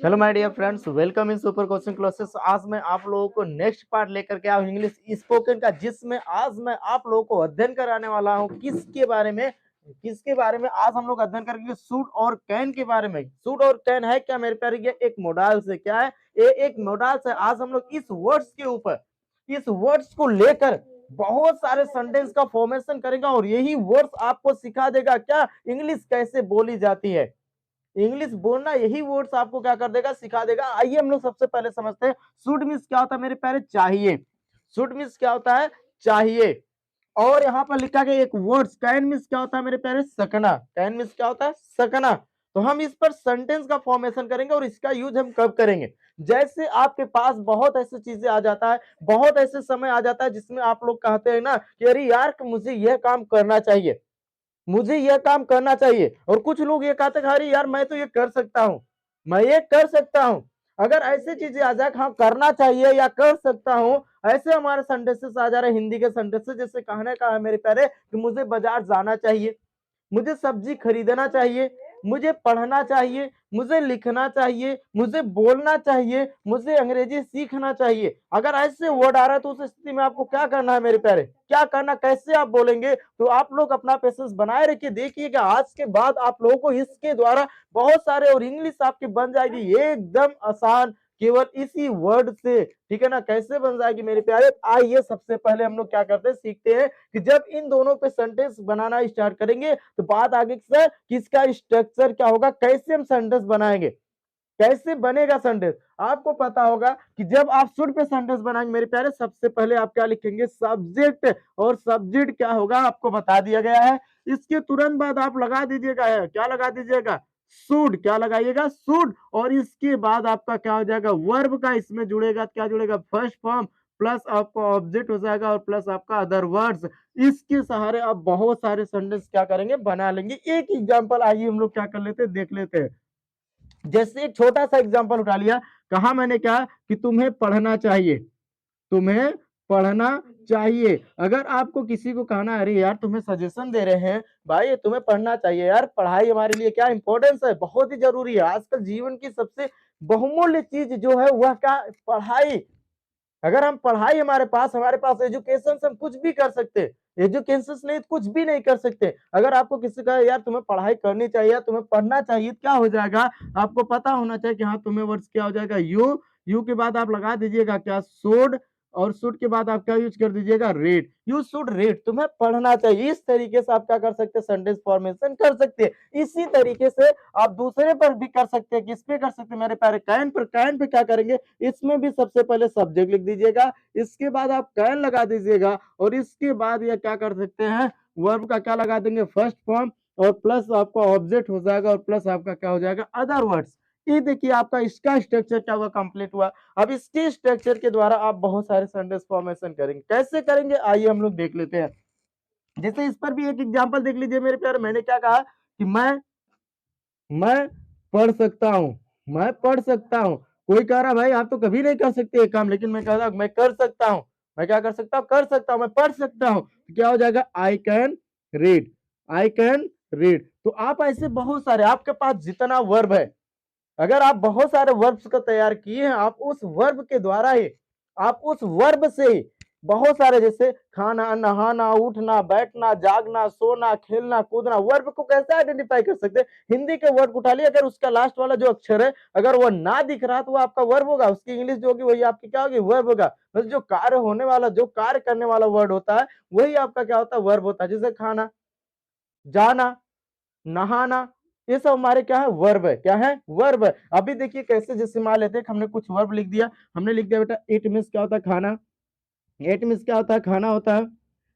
Hello my dear friends, welcome in super coaching classes. आज मैं आप लोगों को नेक्स्ट पार्ट लेकर के आया हूं इंग्लिश स्पोकन का, जिसमें आज मैं आप लोगों को अध्ययन कराने वाला हूं किसके बारे में आज हम लोग अध्ययन करेंगे सूट और कैन के बारे में। सूट और कैन है क्या मेरे प्यारे? ये एक मॉडल्स है। क्या है ये? एक मॉडल्स है। आज हम लोग इस वर्ड्स को लेकर बहुत सारे सेंटेंस का फॉर्मेशन करेंगे और यही वर्ड्स आपको सिखा देगा क्या इंग्लिश कैसे बोली जाती है। इंग्लिश बोलना यही वर्ड्स आपको क्या कर देगा, सिखा देगा। आइए हम लोग सबसे पहले समझते हैं शुड मीन्स क्या होता है मेरे प्यारे? चाहिए। शुड मीन्स क्या होता है? चाहिए। और यहाँ पर लिखा गया एक वर्ड्स कैन मीन्स क्या होता है मेरे प्यारे? सकना। कैन मीन्स क्या होता है? सकना। तो हम इस पर सेंटेंस का फॉर्मेशन करेंगे और इसका यूज हम कब करेंगे? जैसे आपके पास बहुत ऐसी चीजें आ जाता है, बहुत ऐसे समय आ जाता है जिसमें आप लोग कहते हैं ना कि अरे यार मुझे यह काम करना चाहिए, मुझे यह काम करना चाहिए। और कुछ लोग ये कहते हैं अरे यार मैं तो ये कर सकता हूं, मैं ये कर सकता हूं। अगर ऐसी चीजें आ जाए हाँ करना चाहिए या कर सकता हूं, ऐसे हमारे सेंटेंसेस आ जा रहे हैं हिंदी के सेंटेंसेस। जैसे कहने का है मेरे प्यारे कि मुझे बाजार जाना चाहिए, मुझे सब्जी खरीदना चाहिए, मुझे पढ़ना चाहिए, मुझे लिखना चाहिए, मुझे बोलना चाहिए, मुझे अंग्रेजी सीखना चाहिए। अगर ऐसे वर्ड आ रहा है तो उस स्थिति में आपको क्या करना है मेरे प्यारे? क्या करना, कैसे आप बोलेंगे? तो आप लोग अपना पेशेंस बनाए रखिए। देखिएगा आज के बाद आप लोगों को इसके द्वारा बहुत सारे और इंग्लिश आपकी बन जाएगी एकदम आसान, केवल इसी वर्ड से। ठीक है ना? कैसे बन जाएगी मेरे प्यारे? आइए सबसे पहले हम लोग क्या करते हैं, सीखते हैं कि जब इन दोनों पे सेंटेंस बनाना स्टार्ट करेंगे तो बात आगे सर किसका स्ट्रक्चर क्या होगा, कैसे हम सेंटेंस बनाएंगे, कैसे बनेगा सेंटेंस। आपको पता होगा कि जब आप शुड पे सेंटेंस बनाएंगे मेरे प्यारे, सबसे पहले आप क्या लिखेंगे? सब्जेक्ट। और सब्जेक्ट क्या होगा आपको बता दिया गया है। इसके तुरंत बाद आप लगा दीजिएगा है, क्या लगा दीजिएगा? शुड। क्या लगाइएगा? शुड। और इसके बाद आपका क्या हो जाएगा? वर्ब का इसमें जुड़ेगा, क्या जुड़ेगा? फर्स्ट फॉर्म प्लस आपका ऑब्जेक्ट हो जाएगा और प्लस आपका अदर वर्ड्स। इसके सहारे आप बहुत सारे सेंटेंस क्या करेंगे? बना लेंगे। एक एग्जांपल आइए हम लोग क्या कर लेते हैं, देख लेते हैं। जैसे एक छोटा सा एग्जांपल उठा लिया, कहा मैंने क्या कि तुम्हें पढ़ना चाहिए, तुम्हें पढ़ना चाहिए। अगर आपको किसी को कहना है अरे यार तुम्हें सजेशन दे रहे हैं भाई तुम्हें पढ़ना चाहिए, यार पढ़ाई हमारे लिए क्या इंपॉर्टेंस है, बहुत ही जरूरी है। आजकल जीवन की सबसे बहुमूल्य चीज जो है वह क्या? पढ़ाई। अगर हम पढ़ाई हमारे पास एजुकेशन से हम कुछ भी कर सकते हैं, एजुकेशन नहीं तो कुछ भी नहीं कर सकते। अगर आपको किसी का यार तुम्हें पढ़ाई करनी चाहिए, तुम्हें पढ़ना चाहिए, क्या हो जाएगा? आपको पता होना चाहिए कि हाँ तुम्हें वर्ड्स क्या हो जाएगा? यू के बाद आप लगा दीजिएगा क्या? शुड। और शुड के बाद आप क्या यूज कर दीजिएगा? रीड। यू शुड रीड, तुम्हें पढ़ना चाहिए। इस तरीके से आप क्या कर सकते हैं? सेंटेंस फॉर्मेशन कर सकते हैं। इसी तरीके से आप दूसरे पर भी कर सकते हैं। किस पे कर सकते हैं मेरे प्यारे? कैन पर। कैन पे क्या करेंगे? इसमें भी सबसे पहले सब्जेक्ट लिख दीजिएगा, इसके बाद आप कैन लगा दीजिएगा और इसके बाद ये क्या कर सकते हैं? वर्ब का क्या लगा देंगे? फर्स्ट फॉर्म और प्लस आपका ऑब्जेक्ट हो जाएगा और प्लस आपका क्या हो जाएगा? Other words. ये देखिए आपका इसका स्ट्रक्चर क्या हुआ? कंप्लीट हुआ। अब इसके स्ट्रक्चर के द्वारा आप बहुत सारे सेंटेंस फॉर्मेशन करेंगे। कैसे करेंगे आइए हम लोग देख लेते हैं। जैसे इस पर भी एक एग्जांपल देख लीजिए मेरे प्यारे। मैंने क्या कहा कि मैं पढ़ सकता हूँ, मैं पढ़ सकता हूँ। कोई कह रहा भाई आप तो कभी नहीं कर सकते ये काम, लेकिन मैं कह रहा मैं कर सकता हूँ। मैं क्या कर सकता हूँ? कर सकता हूँ, मैं पढ़ सकता हूँ। तो क्या हो जाएगा? I can read. I can read. तो आप ऐसे बहुत सारे, आपके पास जितना वर्ब है, अगर आप बहुत सारे वर्ब्स को तैयार किए हैं, आप उस वर्ब के द्वारा ही, आप उस वर्ब से ही बहुत सारे, जैसे खाना, नहाना, उठना, बैठना, जागना, सोना, खेलना, कूदना, वर्ब को कैसे आइडेंटिफाई कर सकते हैं? हिंदी के वर्ड को उठा लिया, अगर उसका लास्ट वाला जो अक्षर है अगर वो ना दिख रहा तो वो आपका वर्ब होगा, उसकी इंग्लिश जो होगी वही आपकी क्या होगी? वर्ब होगा। मतलब जो कार्य होने वाला, जो कार्य करने वाला वर्ड होता है वही आपका क्या होता है? वर्ब होता है। जैसे खाना, जाना, नहाना, ये सब हमारे क्या है? वर्ब है। क्या है? वर्ब है। अभी देखिए कैसे, जैसे मान लेते हैं हमने कुछ वर्ब लिख दिया, हमने लिख दिया बेटा इट मीन्स क्या होता है? खाना। इट मीन्स क्या होता है? खाना होता है।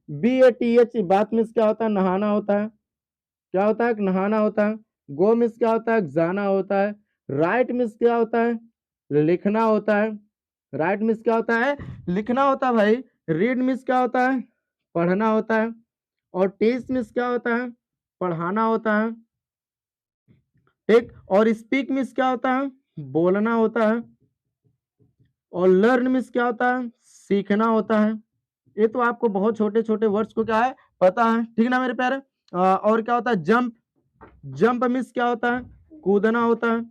बी ए टी एच बात मीन्स क्या होता है? नहाना होता है। क्या होता है? नहाना होता है। गो मीन्स क्या होता है? जाना होता है। राइट मीन्स क्या होता है? लिखना होता है। राइट मीन्स क्या होता है? लिखना होता है भाई। रीड मीन्स क्या होता है? पढ़ना होता है। और टीच मीन्स क्या होता है? पढ़ाना होता है। ठीक। और स्पीक मीन्स क्या होता है? बोलना होता है। और लर्न मीन्स क्या होता है? सीखना होता है। ये तो आपको बहुत छोटे छोटे वर्ड्स को क्या है? पता है। ठीक ना मेरे प्यारे? और क्या होता है? जंप। जंप मीन्स क्या होता है? कूदना होता है।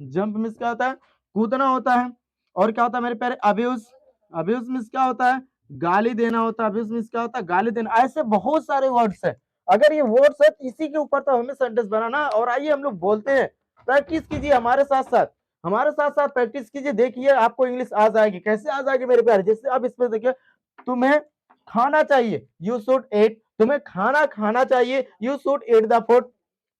जंप मीन्स क्या होता है, कूदना होता है। और क्या होता है मेरे प्यारे, अब्यूज, अब्यूज मीन्स क्या होता है, गाली देना होता है। अब्यूज मीन्स क्या होता है, गाली देना। ऐसे बहुत सारे वर्ड्स है। अगर ये वर्ड्स है इसी के ऊपर तो हमें सेंटेंस बनाना। और आइए हम लोग बोलते हैं, प्रैक्टिस कीजिए हमारे साथ साथ, हमारे साथ साथ प्रैक्टिस कीजिए, देखिए आपको इंग्लिश आ जाएगी। कैसे आ जाएगी मेरे प्यारे, जैसे अब इसमें देखिए, तुम्हें खाना चाहिए, यू शुड एट, तुम्हें खाना खाना चाहिए, you should at the food.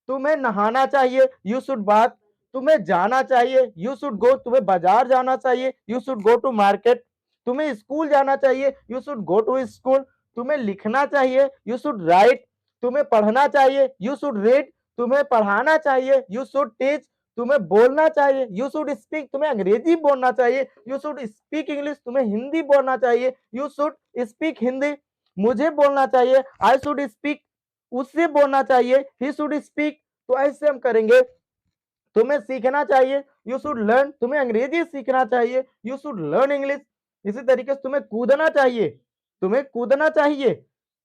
तुम्हें नहाना चाहिए, यू शुड बाथ। तुम्हें जाना चाहिए, यू शुड गो, तुम्हें बाजार जाना चाहिए, you should go to market. तुम्हें स्कूल जाना चाहिए, you should go to school. तुम्हें लिखना चाहिए, यू शुड राइट। तुम्हें पढ़ना चाहिए, यू शुड रीड। तुम्हें पढ़ाना चाहिए, यू शुड टीच। तुम्हें बोलना चाहिए, यू शुड स्पीक। तुम्हें अंग्रेजी बोलना चाहिए, यू शुड स्पीक इंग्लिश। तुम्हें हिंदी बोलना चाहिए, यू शुड स्पीक हिंदी। मुझे बोलना चाहिए, आई शुड स्पीक। उससे बोलना चाहिए, ही शुड स्पीक। तो ऐसे हम करेंगे। तुम्हें सीखना चाहिए, यू शुड लर्न। तुम्हें अंग्रेजी सीखना चाहिए, यू शुड लर्न इंग्लिश। इसी तरीके से तुम्हें कूदना चाहिए, तुम्हें कूदना चाहिए,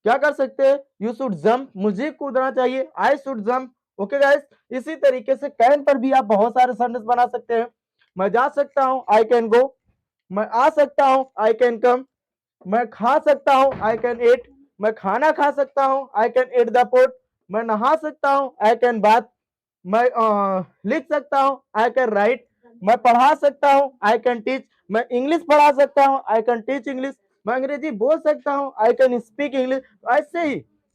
क्या कर सकते हैं, यू शुड जंप। मुझे कूदना चाहिए, I should jump. Okay guys, इसी तरीके से कैन पर भी आप बहुत सारे सेंटेंस बना सकते हैं। मैं जा सकता हूं, आई कैन गो। मैं आ सकता हूं, आई कैन कम। मैं खा सकता हूं, आई कैन ईट। मैं खाना खा सकता हूं, I can eat the food. मैं नहा सकता हूं, आई कैन बाथ। मैं लिख सकता हूं, आई कैन राइट। मैं पढ़ा सकता हूं, आई कैन टीच। मैं इंग्लिश पढ़ा सकता हूं, आई कैन टीच इंग्लिश। मैं अंग्रेजी बोल सकता हूं, आई कैन स्पीक इंग्लिश।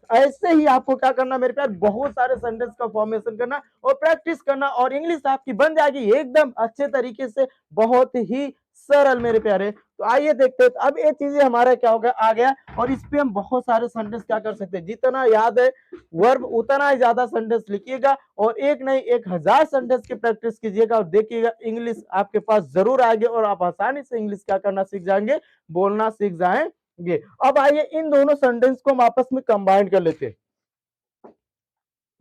ऐसे ही आपको क्या करना मेरे प्यार, बहुत सारे सेंटेंस का फॉर्मेशन करना और प्रैक्टिस करना, और इंग्लिश आपकी बन जाएगी एकदम अच्छे तरीके से, बहुत ही सरल मेरे प्यारे। तो आइए देखते हैं, अब ये चीजें हमारा क्या होगा आ गया, और इस पे हम बहुत सारे सेंटेंस क्या कर सकते हैं, जितना याद है वर्ब उतना ही ज्यादा सेंटेंस लिखिएगा, और एक नहीं 1000 सेंटेंस की प्रैक्टिस कीजिएगा, और देखिएगा इंग्लिश आपके पास जरूर आएगी, और आप आसानी से इंग्लिश क्या करना सीख जाएंगे, बोलना सीख जाएंगे। अब आइए इन दोनों सेंटेंस को हम आपस में कंबाइन कर लेते हैं।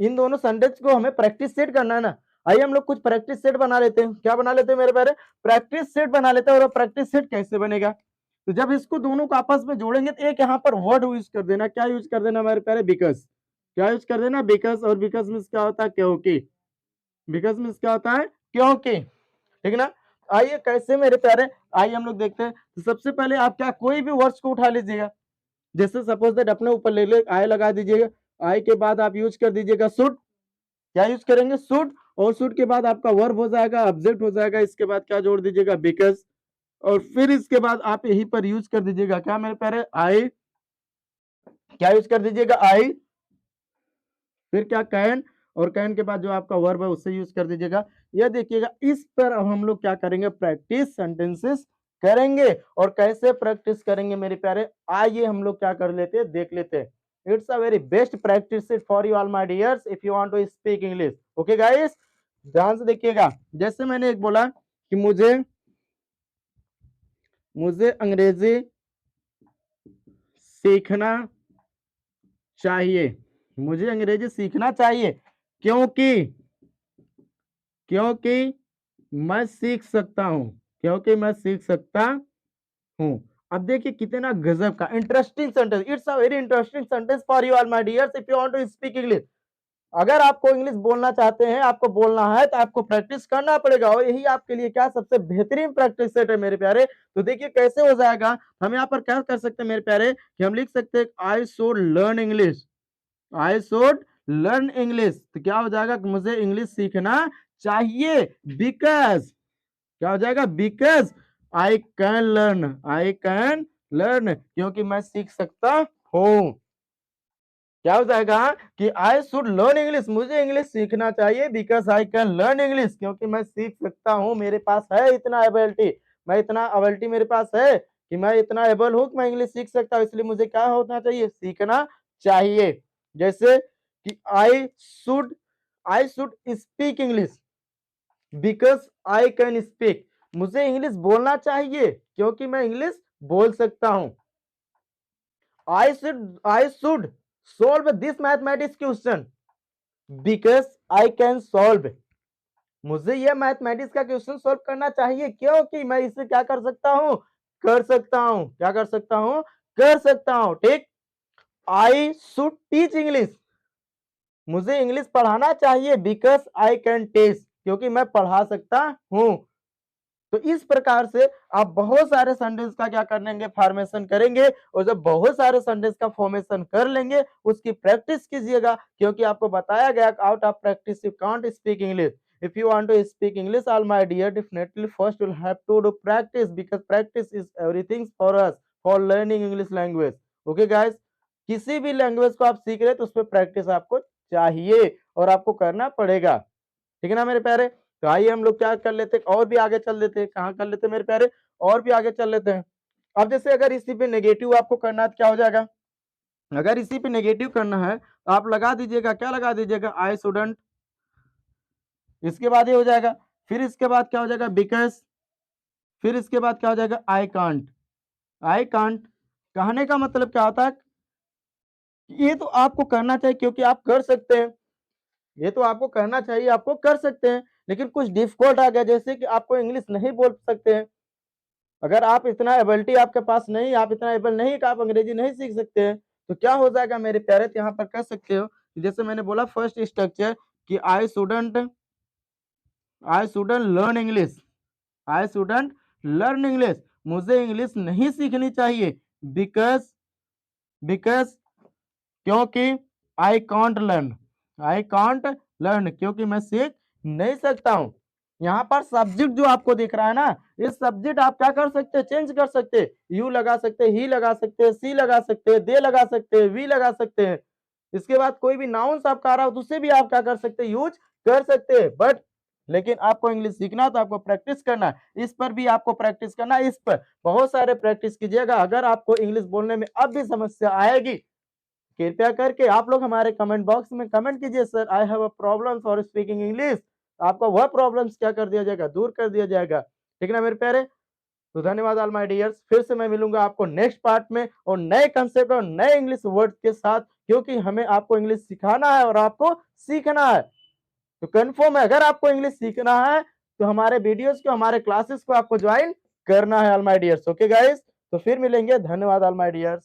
इन दोनों सेंटेंस को हमें प्रैक्टिस सेट करना है ना। आइए हम लोग कुछ प्रैक्टिस सेट बना लेते हैं। क्या बना लेते हैं मेरे प्यारे, प्रैक्टिस सेट बना लेते हैं। और प्रैक्टिस सेट कैसे बनेगा, तो जब इसको दोनों को आपस में जोड़ेंगे तो एक यहाँ पर वर्ड यूज कर देना। क्या यूज कर देना मेरे प्यारे, बिकॉज। क्या यूज कर देना, बिकॉज। और बिकॉज मीन्स क्या होता है, क्योंकि। बिकॉज मीन्स क्या होता है, क्योंकि। ठीक है ना। आइए कैसे मेरे प्यारे, आइए हम लोग देखते हैं। तो सबसे पहले आप क्या, कोई भी वर्ड्स को उठा लीजिएगा। जैसे सपोज दैट अपने ऊपर ले आई लगा दीजिएगा। आई के बाद आप यूज कर दीजिएगा शुड। क्या यूज करेंगे, शुड। और शुड के बाद आपका वर्ब हो जाएगा, ऑब्जेक्ट हो जाएगा। इसके बाद क्या जोड़ दीजिएगा, बिकॉज। और फिर इसके बाद आप यहीं पर यूज कर दीजिएगा क्या मेरे प्यारे, आई। क्या यूज कर दीजिएगा, आई। फिर क्या, कैन। और कैन के बाद जो आपका वर्ब है उससे यूज कर दीजिएगा। यह देखिएगा, इस पर अब हम लोग क्या करेंगे, प्रैक्टिस सेंटेंसेस करेंगे। और कैसे प्रैक्टिस करेंगे मेरे प्यारे, आइए हम लोग क्या कर लेते हैं, देख लेते हैं। It's a very best practice for you all my dears, if you want to speak English. Okay guys, ध्यान से देखिएगा। जैसे मैंने एक बोला कि मुझे मुझे अंग्रेजी सीखना चाहिए। मुझे अंग्रेजी सीखना चाहिए क्योंकि क्योंकि मैं सीख सकता हूं। क्योंकि मैं सीख सकता हूं। अब देखिए कितना गजब का interesting sentence. It's a very interesting sentence for you all my dears, if you want to speak English. अगर आपको इंग्लिश बोलना चाहते हैं, आपको बोलना है, तो आपको प्रैक्टिस करना पड़ेगा, और यही आपके लिए क्या सबसे बेहतरीन प्रैक्टिस सेट है मेरे प्यारे। तो देखिए कैसे हो जाएगा। हम यहाँ पर क्या कर सकते हैं मेरे प्यारे, कि हम लिख सकते हैं I should learn English. I should learn English. तो क्या हो जाएगा, मुझे इंग्लिश सीखना चाहिए, बिकॉज। क्या हो जाएगा, because I can learn. I can learn, क्योंकि मैं सीख सकता हूं। क्या हो जाएगा, कि आई शुड लर्न इंग्लिश। मुझे इंग्लिश सीखना चाहिए, because I can learn English, क्योंकि मैं सीख सकता हूँ। मेरे पास है इतना एबिलिटी, मैं इतना एबिलिटी मेरे पास है कि मैं इतना एबल हूँ कि मैं इंग्लिश सीख सकता हूँ। इसलिए मुझे क्या होना चाहिए, सीखना चाहिए। जैसे कि I should speak English because I can speak. मुझे इंग्लिश बोलना चाहिए क्योंकि मैं इंग्लिश बोल सकता हूँ। I should solve this mathematics question because I can solve। मुझे यह मैथमेटिक्स का क्वेश्चन सॉल्व करना चाहिए क्योंकि मैं इसे क्या कर सकता हूं, कर सकता हूं। क्या कर सकता हूं, कर सकता हूं। ठीक। I should teach English. मुझे इंग्लिश पढ़ाना चाहिए बिकॉज आई कैन टीच। क्योंकि मैं पढ़ा सकता हूँ। तो इस प्रकार से आप बहुत सारे सेंटेंस का क्या कर लेंगे, फॉर्मेशन करेंगे, और जब बहुत सारे सेंटेंस का फॉर्मेशन कर लेंगे उसकी प्रैक्टिस कीजिएगा, क्योंकि आपको बताया गया out of practice you can't speak English. If you want to speak English, all my dear, definitely first you'll have to do practice, because practice is everything for us for learning English language. Okay guys, किसी भी language को आप सीख रहे हैं तो उसमें practice आपको चाहिए और आपको करना पड़ेगा, ठीक है ना मेरे प्यारे। तो आइए हम लोग क्या कर लेते हैं, और भी आगे चल लेते हैं। कहाँ कर लेते हैं मेरे प्यारे, और भी आगे चल लेते हैं। अब जैसे अगर इसी पे नेगेटिव आपको करना है तो क्या हो जाएगा, अगर इसी पे नेगेटिव करना है तो आप लगा दीजिएगा, क्या लगा दीजिएगा, आई शुडंट। इसके बाद ये हो जाएगा, फिर इसके बाद क्या हो जाएगा, बिकॉज। फिर इसके बाद क्या हो जाएगा, आई कांट। आई कांट कहने का मतलब क्या होता है, ये तो आपको करना चाहिए क्योंकि आप कर सकते हैं, ये तो आपको करना चाहिए, आपको कर सकते हैं, लेकिन कुछ डिफिकल्ट आ गया, जैसे कि आपको इंग्लिश नहीं बोल सकते हैं। अगर आप इतना एबिलिटी आपके पास नहीं, आप इतना एबल नहीं कि आप अंग्रेजी नहीं सीख सकते हैं, तो क्या हो जाएगा मेरे प्यारे, तो यहाँ पर कर सकते हो, जैसे मैंने बोला फर्स्ट स्ट्रक्चर कि I shouldn't learn English, I shouldn't learn English, मुझे इंग्लिश नहीं सीखनी चाहिए, बिकॉज, बिकॉज क्योंकि I can't learn, I can't learn क्योंकि मैं सीख नहीं सकता हूं। यहाँ पर सब्जेक्ट जो आपको दिख रहा है ना, इस सब्जेक्ट आप क्या कर सकते हैं, चेंज कर सकते हैं, यू लगा सकते हैं, ही लगा सकते हैं, सी लगा सकते हैं, दे लगा सकते हैं, वी लगा सकते हैं। इसके बाद कोई भी नाउन्स आपका आ रहा हो तो उसे भी आप क्या कर सकते हैं, यूज कर सकते हैं। बट लेकिन आपको इंग्लिश सीखना तो आपको प्रैक्टिस करना है, इस पर भी आपको प्रैक्टिस करना है, इस पर बहुत सारे प्रैक्टिस कीजिएगा। अगर आपको इंग्लिश बोलने में अब भी समस्या आएगी, कृपया करके आप लोग हमारे कमेंट बॉक्स में कमेंट कीजिए, sir I have a problem for speaking English. आपका वह प्रॉब्लम्स क्या कर दिया जाएगा, दूर कर दिया जाएगा, ठीक है ना मेरे प्यारे। तो धन्यवाद ऑल माय डियर्स, फिर से मैं मिलूंगा आपको नेक्स्ट पार्ट में और नए कंसेप्ट और नए इंग्लिश वर्ड के साथ, क्योंकि हमें आपको इंग्लिश सिखाना है और आपको सीखना है। तो कंफर्म है, अगर आपको इंग्लिश सीखना है तो हमारे वीडियोस को, हमारे क्लासेस को आपको ज्वाइन करना है all my dears. Okay guys, तो फिर मिलेंगे, धन्यवाद ऑल माय डियर्स।